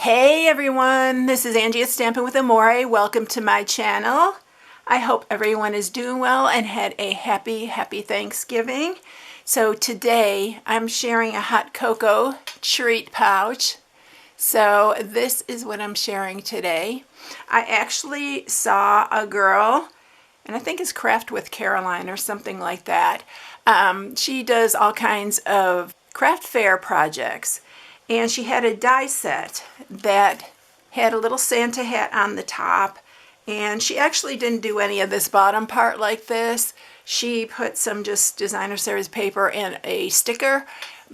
Hey everyone, this is Angie at Stampin' with Amore. Welcome to my channel. I hope everyone is doing well and had a happy Thanksgiving. So today I'm sharing a hot cocoa treat pouch. So this is what I'm sharing today. I actually saw a girl, and I think it's Craft with Caroline or something like that. She does all kinds of craft fair projects. And she had a die set that had a little Santa hat on the top. And she actually didn't do any of this bottom part like this. She put some just designer series paper and a sticker.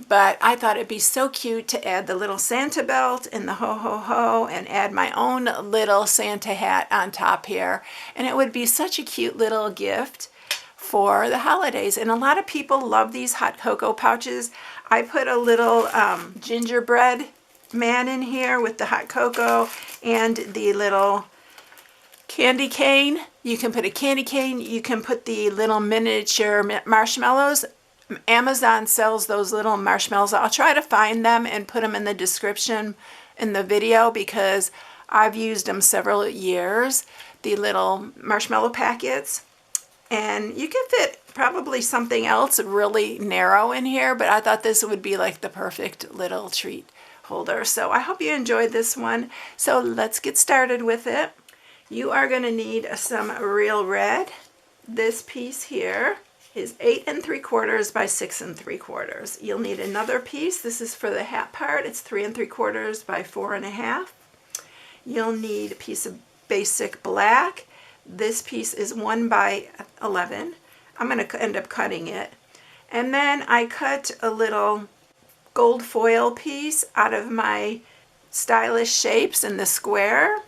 But I thought it'd be so cute to add the little Santa belt and the ho ho ho and add my own little Santa hat on top here. And it would be such a cute little gift for the holidays. And a lot of people love these hot cocoa pouches. I put a little gingerbread man in here with the hot cocoa and the little candy cane. You can put a candy cane. You can put the little miniature marshmallows. Amazon sells those little marshmallows. I'll try to find them and put them in the description in the video because I've used them several years. The little marshmallow packets. And you can fit probably something else really narrow in here, but I thought this would be like the perfect little treat holder. So I hope you enjoyed this one. So let's get started with it. You are going to need some real red. This piece here is 8 3/4 by 6 3/4. You'll need another piece. This is for the hat part. It's 3 3/4 by 4 1/2. You'll need a piece of basic black. This piece is 1 by 11. I'm going to end up cutting it. And then I cut a little gold foil piece out of my stylish shapes in the square.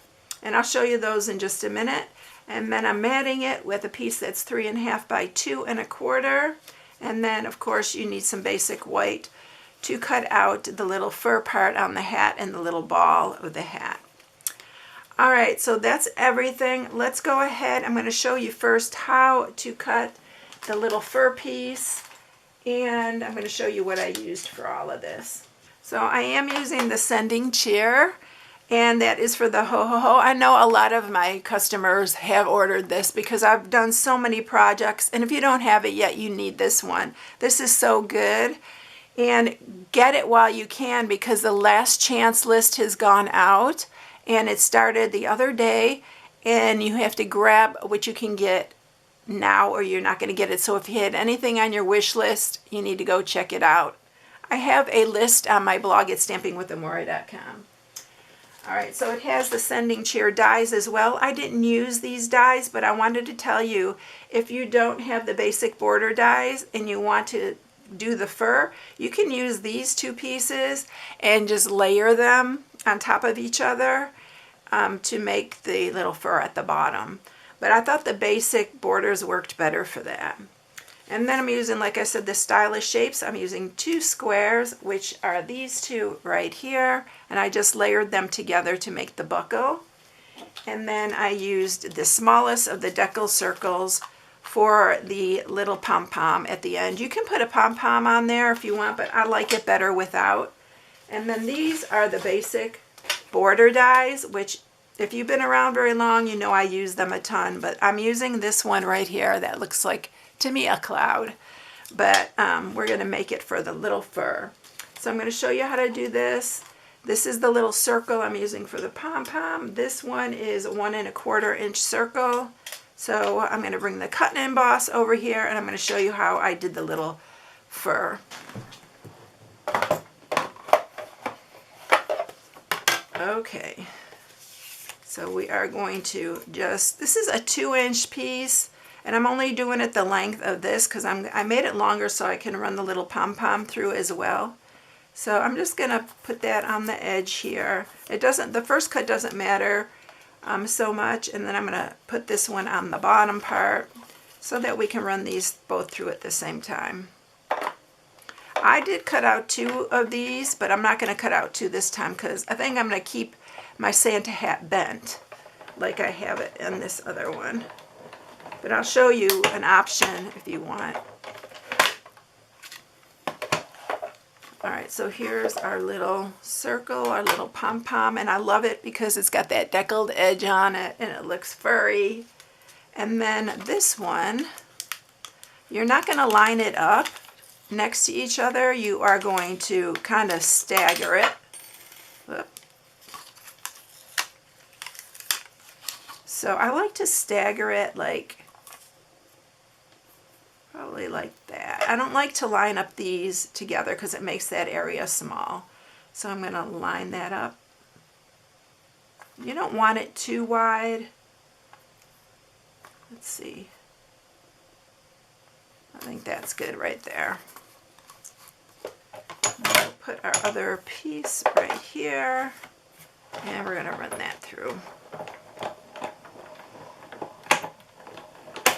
And I'll show you those in just a minute. And then I'm matting it with a piece that's 3 1/2 by 2 1/4. And then of course you need some basic white to cut out the little fur part on the hat and the little ball of the hat. All right, so that's everything. Let's go ahead. I'm going to show you first how to cut the little fur piece, and I'm going to show you what I used for all of this. So I am using the sending cheer, and that is for the ho ho ho. I know a lot of my customers have ordered this because I've done so many projects, and if you don't have it yet, you need this one. This is so good, and get it while you can because the last chance list has gone out. And it started the other day, and you have to grab what you can get now or you're not going to get it. So if you had anything on your wish list, you need to go check it out. I have a list on my blog at stampingwithamore.com. All right, so it has the sending cheer dies as well. I didn't use these dies, but I wanted to tell you, if you don't have the basic border dies and you want to do the fur, you can use these two pieces and just layer them on top of each other to make the little fur at the bottom. But I thought the basic borders worked better for that. And then I'm using, like I said, the stylish shapes. I'm using 2 squares, which are these two right here, and I just layered them together to make the buckle. And then I used the smallest of the decal circles for the little pom-pom at the end. You can put a pom-pom on there if you want, but I like it better without. And then these are the basic border dies, which if you've been around very long, you know I use them a ton, but I'm using this one right here that looks like, to me, a cloud. But we're going to make it for the little fur. So I'm going to show you how to do this. This is the little circle I'm using for the pom-pom. This one is 1 1/4 inch circle. So I'm going to bring the cut and emboss over here, and I'm going to show you how I did the little fur. Okay, so we are going to just, this is a 2-inch piece, and I'm only doing it the length of this because I made it longer so I can run the little pom-pom through as well. So I'm just going to put that on the edge here. It doesn't, the first cut doesn't matter so much, and then I'm going to put this one on the bottom part so that we can run these both through at the same time. I did cut out 2 of these, but I'm not going to cut out 2 this time because I think I'm going to keep my Santa hat bent like I have it in this other one. But I'll show you an option if you want. All right, so here's our little circle, our little pom-pom, and I love it because it's got that deckled edge on it and it looks furry. And then this one, you're not going to line it up next to each other. You are going to kind of stagger it. Whoop. So I like to stagger it like, probably like that. I don't like to line up these together because it makes that area small. So I'm going to line that up. You don't want it too wide. Let's see. I think that's good right there. We'll put our other piece right here, and we're going to run that through.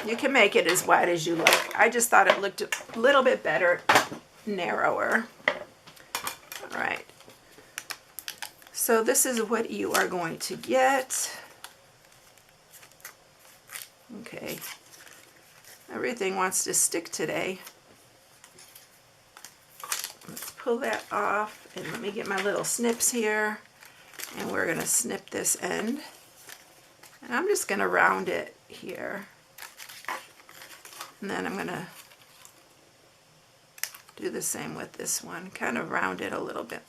You can make it as wide as you like. I just thought it looked a little bit better, narrower. All right. So this is what you are going to get. Okay. Everything wants to stick today. Let's pull that off, and let me get my little snips here, and we're going to snip this end. And I'm just going to round it here. And then I'm going to do the same with this one, kind of round it a little bit.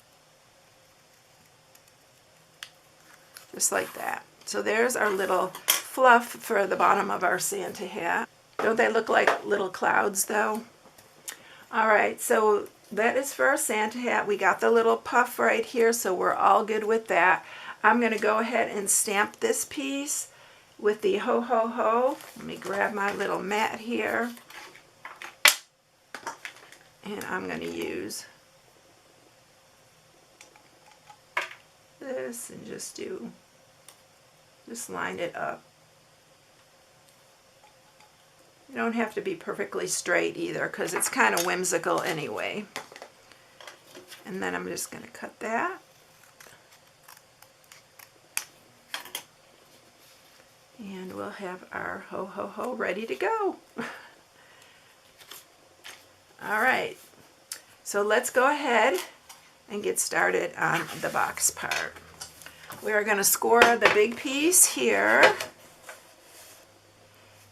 Just like that. So there's our little fluff for the bottom of our Santa hat. Don't they look like little clouds though? All right, so that is for our Santa hat. We got the little puff right here, so we're all good with that. I'm going to go ahead and stamp this piece with the ho ho ho. Let me grab my little mat here, and I'm going to use this and just line it up. You don't have to be perfectly straight either because it's kind of whimsical anyway. And then I'm just going to cut that. And we'll have our ho ho ho ready to go. All right, so let's go ahead and get started on the box part. We are going to score the big piece here,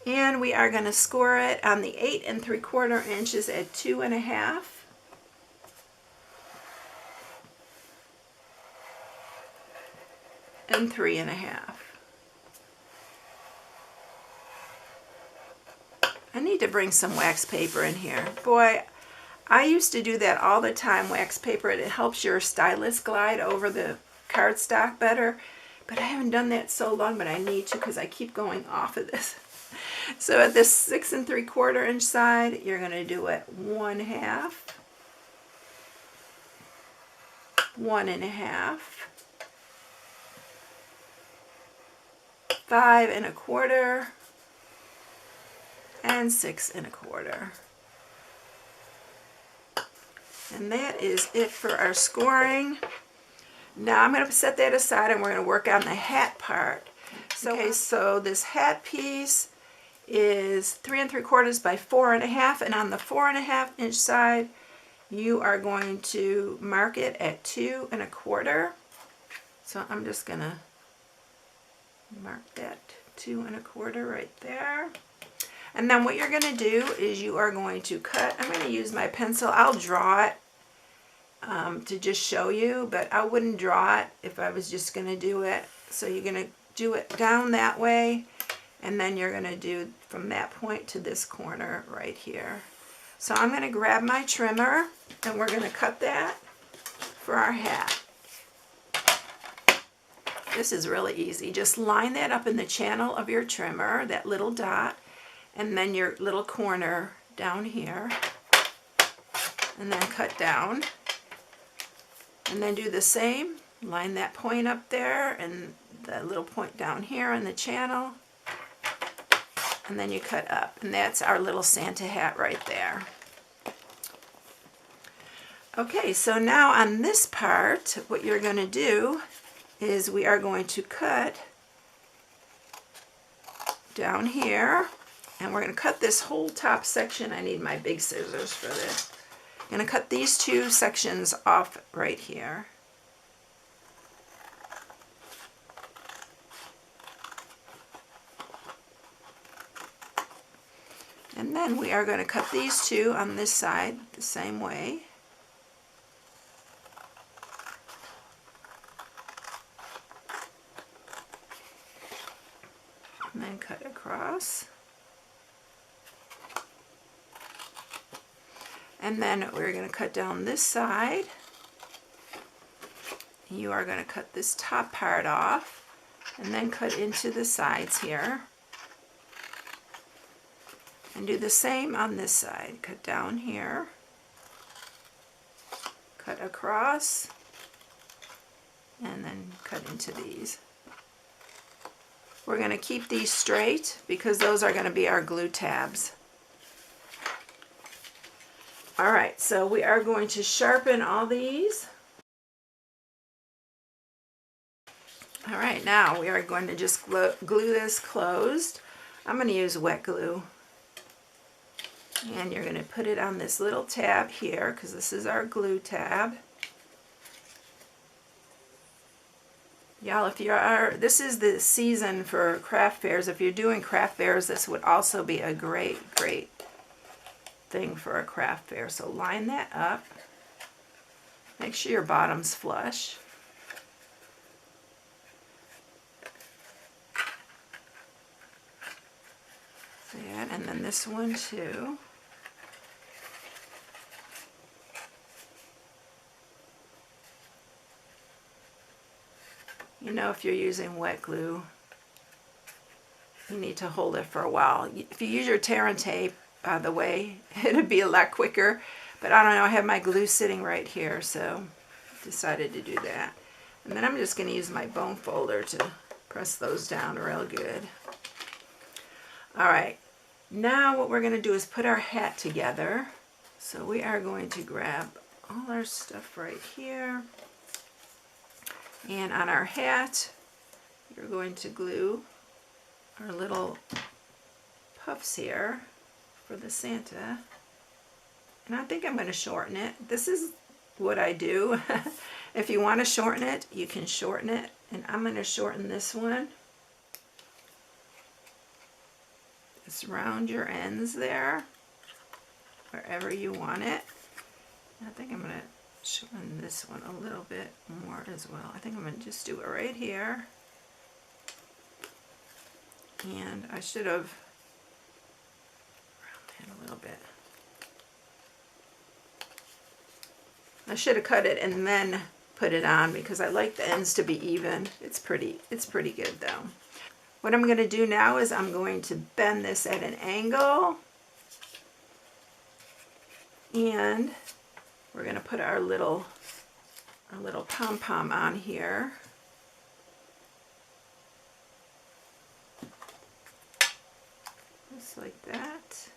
and we are going to score it on the 8 3/4 inches at 2.5. and 3.5. I need to bring some wax paper in here. Boy, I used to do that all the time, wax paper. It helps your stylus glide over the cardstock better. But I haven't done that so long, but I need to because I keep going off of this. So at this 6 3/4 inch side, you're going to do it 1/2, 1.5, 5 1/4, and 6 1/4. And that is it for our scoring. Now I'm going to set that aside and we're going to work on the hat part. So, okay, so this hat piece is 3 3/4 by 4.5, and on the 4.5 inch side you are going to mark it at 2 1/4. So I'm just going to mark that 2 1/4 right there. And then what you're going to do is you are going to cut. I'm going to use my pencil. I'll draw it to just show you, but I wouldn't draw it if I was just going to do it. So you're going to do it down that way, and then you're going to do from that point to this corner right here. So I'm going to grab my trimmer, and we're going to cut that for our hat. This is really easy. Just line that up in the channel of your trimmer, that little dot, and then your little corner down here, and then cut down, and then do the same. Line that point up there and the little point down here in the channel, and then you cut up, and that's our little Santa hat right there. Okay, so now on this part, what you're going to do is we are going to cut down here, and we're going to cut this whole top section. I need my big scissors for this. I'm going to cut these two sections off right here. And then we are going to cut these two on this side the same way. And then cut across. And then we're going to cut down this side. You are going to cut this top part off and then cut into the sides here. And do the same on this side. Cut down here, cut across, and then cut into these. We're going to keep these straight because those are going to be our glue tabs. Alright, so we are going to sharpen all these. Alright, now we are going to just glue this closed. I'm going to use wet glue. And you're going to put it on this little tab here because this is our glue tab. Y'all, if you are, this is the season for craft fairs. If you're doing craft fairs, this would also be a great thing for a craft fair. So line that up. Make sure your bottom's flush. That, and then this one too. You know, if you're using wet glue, you need to hold it for a while. If you use your tear and tape, by the way, it'd be a lot quicker. But I don't know, I have my glue sitting right here, so I decided to do that. And then I'm just going to use my bone folder to press those down real good. Alright, now what we're going to do is put our hat together. So we are going to grab all our stuff right here. And on our hat, you're going to glue our little puffs here for the Santa. And I think I'm going to shorten it. This is what I do. If you want to shorten it, you can shorten it. And I'm going to shorten this one. Just round your ends there, wherever you want it. I think I'm going to shorten this one a little bit more as well. I think I'm going to just do it right here. And I should have rounded it a little bit. I should have cut it and then put it on because I like the ends to be even. It's pretty good though. What I'm going to do now is I'm going to bend this at an angle. And we're going to put our little pom-pom on here. Just like that.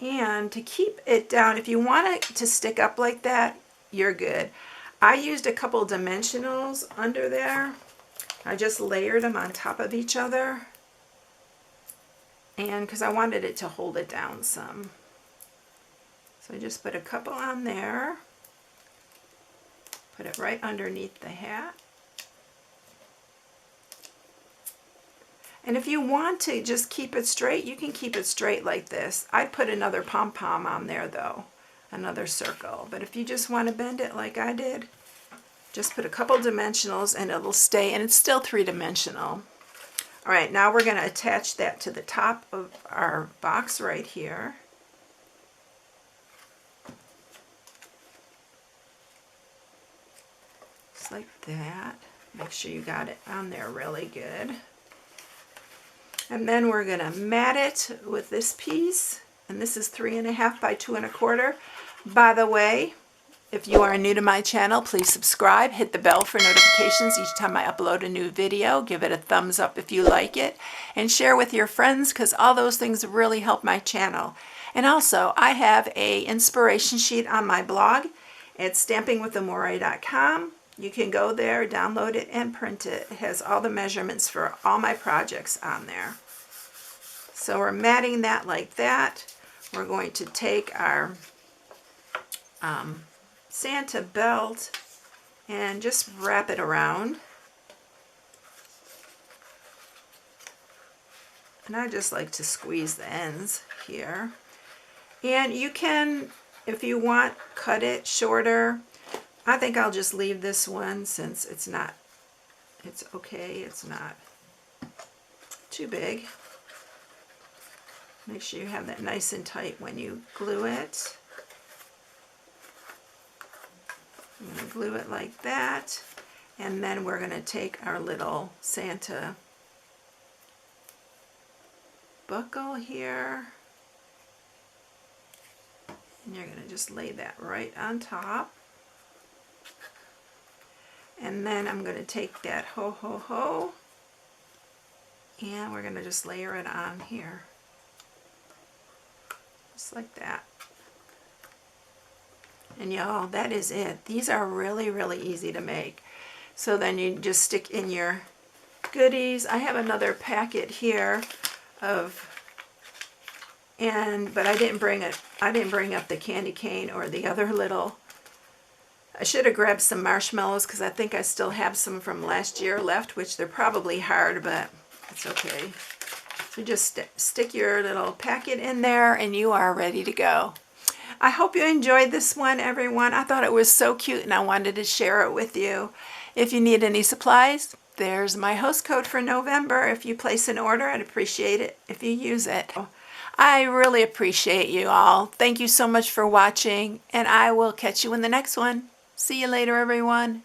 And to keep it down, if you want it to stick up like that, you're good. I used a couple dimensionals under there. I just layered them on top of each other. And because I wanted it to hold it down some. So I just put a couple on there. Put it right underneath the hat. And if you want to just keep it straight, you can keep it straight like this. I'd put another pom-pom on there though, another circle. But if you just want to bend it like I did, just put a couple dimensionals and it'll stay, and it's still three-dimensional. All right, now we're going to attach that to the top of our box right here. Just like that. Make sure you got it on there really good. And then we're going to mat it with this piece, and this is 3.5 by 2 1/4. By the way, if you are new to my channel, please subscribe, hit the bell for notifications each time I upload a new video, give it a thumbs up if you like it, and share with your friends because all those things really help my channel. And also, I have a inspiration sheet on my blog. It's stampingwithamore.com. You can go there, download it, and print it. It has all the measurements for all my projects on there. So we're matting that like that. We're going to take our Santa belt and just wrap it around. And I just like to squeeze the ends here. And you can, if you want, cut it shorter. I think I'll just leave this one since it's okay, it's not too big. Make sure you have that nice and tight when you glue it. I'm going to glue it like that, and then we're going to take our little Santa buckle here, and you're going to just lay that right on top. And then I'm going to take that ho ho ho, and we're going to just layer it on here, just like that. And y'all, that is it. These are really, really easy to make. So then you just stick in your goodies. I have another packet here but I didn't bring it. I didn't bring up the candy cane or the other little. I should have grabbed some marshmallows because I think I still have some from last year left, which they're probably hard, but it's okay. So just stick your little packet in there and you are ready to go. I hope you enjoyed this one, everyone. I thought it was so cute and I wanted to share it with you. If you need any supplies, there's my host code for November. If you place an order, I'd appreciate it if you use it. I really appreciate you all. Thank you so much for watching, and I will catch you in the next one. See you later, everyone.